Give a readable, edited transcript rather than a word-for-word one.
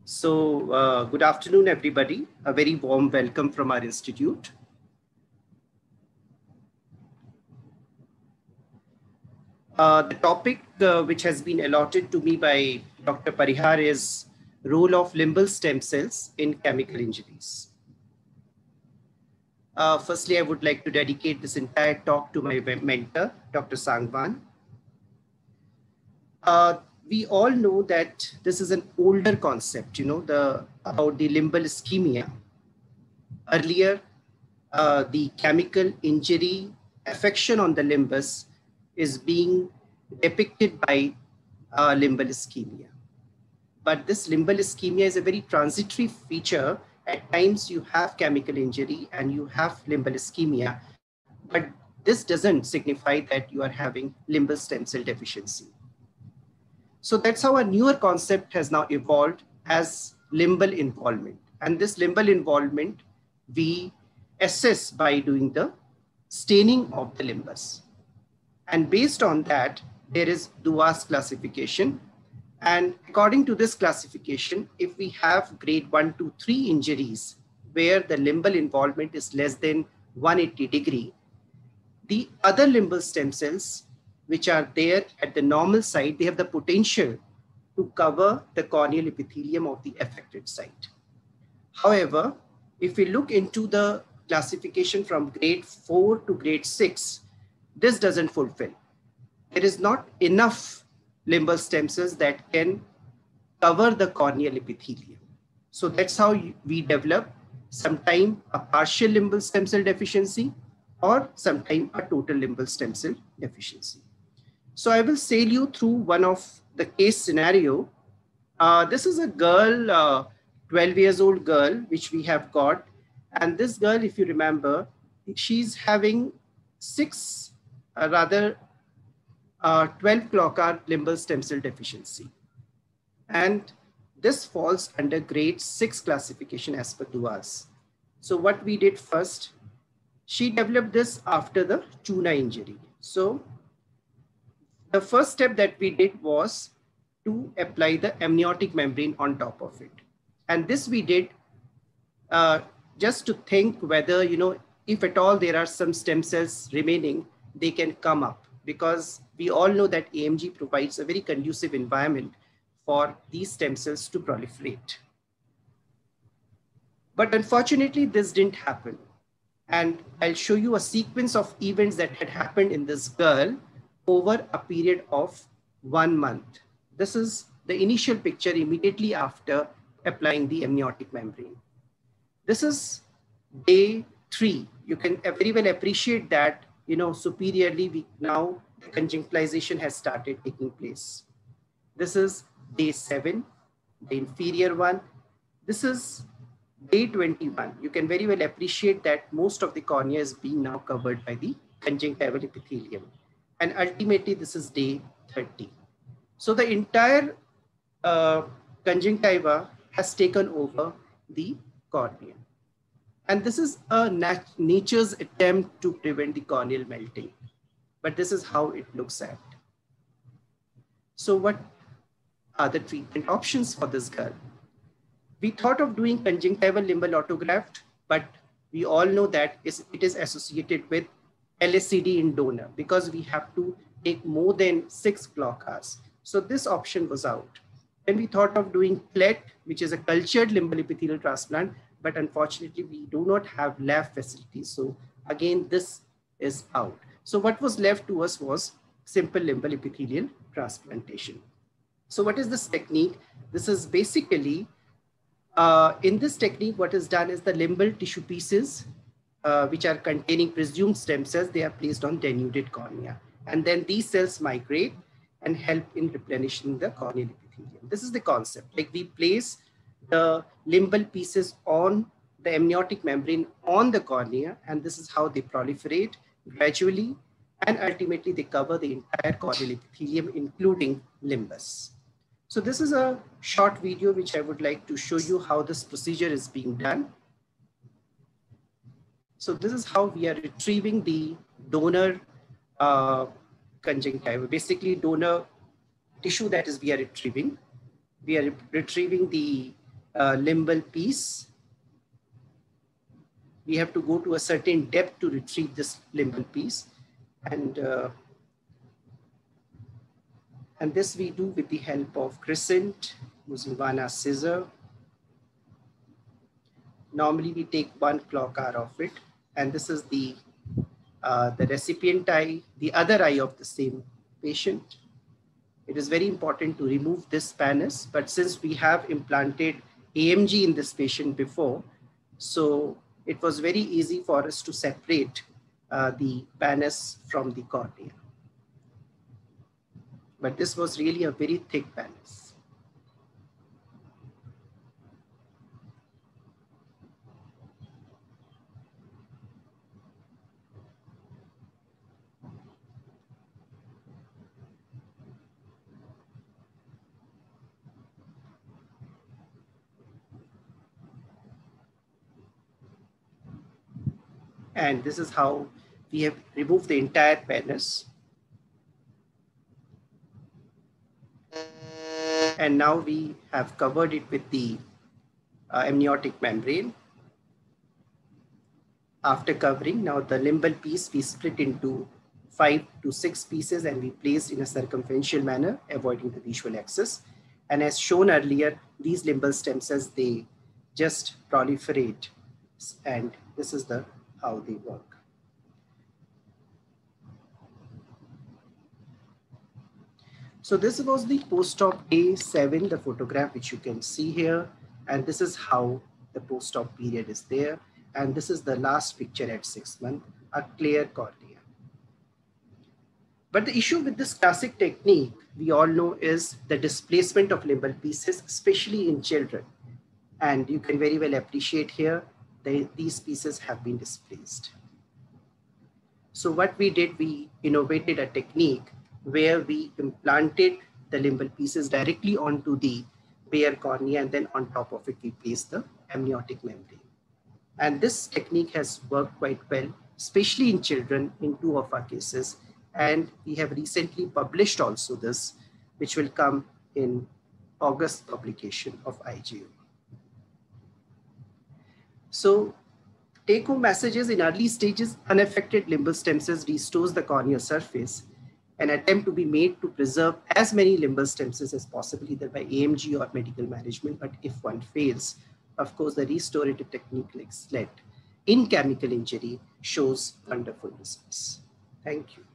Good afternoon, everybody. A very warm welcome from our institute. The topic which has been allotted to me by Dr. Parihar is role of limbal stem cells in chemical injuries. Firstly, I would like to dedicate this entire talk to my mentor, Dr. Sangwan. We all know that this is an older concept, about the limbal ischemia. Earlier, the chemical injury affection on the limbus is being depicted by limbal ischemia. But this limbal ischemia is a very transitory feature. At times you have chemical injury and you have limbal ischemia, but this doesn't signify that you are having limbal stem cell deficiency. So that's how a newer concept has now evolved as limbal involvement. And this limbal involvement we assess by doing the staining of the limbus. And based on that, there is Dua's classification. And according to this classification, if we have grade 1 to 3 injuries where the limbal involvement is less than 180 degree, the other limbal stem cells which are there at the normal site, they have the potential to cover the corneal epithelium of the affected site. However, if we look into the classification from grade 4 to grade 6, this doesn't fulfill. There is not enough limbal stem cells that can cover the corneal epithelium. So that's how we develop sometime a partial limbal stem cell deficiency or sometime a total limbal stem cell deficiency. So I will sail you through one of the case scenario. This is a girl, 12 years old girl, which we have got. And this girl, if you remember, she's having 12 Klockar limbal stem cell deficiency. And this falls under grade 6 classification as per Duas. So what we did first, she developed this after the Chuna injury. So the first step that we did was to apply the amniotic membrane on top of it. And this we did just to think whether, if at all there are some stem cells remaining, they can come up, because we all know that AMG provides a very conducive environment for these stem cells to proliferate. But unfortunately, this didn't happen. And I'll show you a sequence of events that had happened in this girl over a period of 1 month. This is the initial picture immediately after applying the amniotic membrane. This is day 3. You can very well appreciate that, superiorly, now the conjunctivization has started taking place. This is day 7, the inferior one. This is day 21. You can very well appreciate that most of the cornea is being now covered by the conjunctival epithelium. And ultimately, this is day 30. So the entire conjunctiva has taken over the cornea. And this is a nature's attempt to prevent the corneal melting. But this is how it looks at. So what are the treatment options for this girl? We thought of doing conjunctival limbal autograft, but we all know that it is associated with LSCD in donor because we have to take more than 6 Klockars. So this option was out. Then we thought of doing PLET, which is a cultured limbal epithelial transplant, but unfortunately we do not have lab facilities. So again, this is out. So what was left to us was simple limbal epithelial transplantation. So what is this technique? This is basically, in this technique, what is done is the limbal tissue pieces, which are containing presumed stem cells, they are placed on denuded cornea. And then these cells migrate and help in replenishing the corneal epithelium. This is the concept. Like we place the limbal pieces on the amniotic membrane on the cornea, and this is how they proliferate gradually, and ultimately they cover the entire corneal epithelium, including limbus. So this is a short video which I would like to show you how this procedure is being done. So this is how we are retrieving the donor conjunctiva, basically donor tissue that is we are retrieving. We are retrieving the limbal piece, we have to go to a certain depth to retrieve this limbal piece. And this we do with the help of crescent, using Vanna's scissor. Normally we take 1 clock hour of it. And this is the recipient eye, the other eye of the same patient. It is very important to remove this pannus, but since we have implanted AMG in this patient before, so it was very easy for us to separate the pannus from the cornea. But this was really a very thick pannus. And this is how we have removed the entire pannus. And now we have covered it with the amniotic membrane. After covering, now the limbal piece we split into 5 to 6 pieces and we placed in a circumferential manner, avoiding the visual axis. And as shown earlier, these limbal stem cells, they just proliferate. And this is how they work. So this was the post-op day 7, the photograph which you can see here. And this is how the post-op period is there. And this is the last picture at 6 months, a clear cornea. But the issue with this classic technique, we all know, is the displacement of limbal pieces, especially in children. And you can very well appreciate here, these pieces have been displaced. So what we did, we innovated a technique where we implanted the limbal pieces directly onto the bare cornea, and then on top of it, we placed the amniotic membrane. And this technique has worked quite well, especially in children in 2 of our cases. And we have recently published also this, which will come in August publication of IGO. So take-home messages: in early stages, unaffected limbal stem cells restores the corneal surface. An attempt to be made to preserve as many limbal stem cells as possible, either by AMG or medical management. But if one fails, of course, the restorative technique like SLET in chemical injury shows wonderful results. Thank you.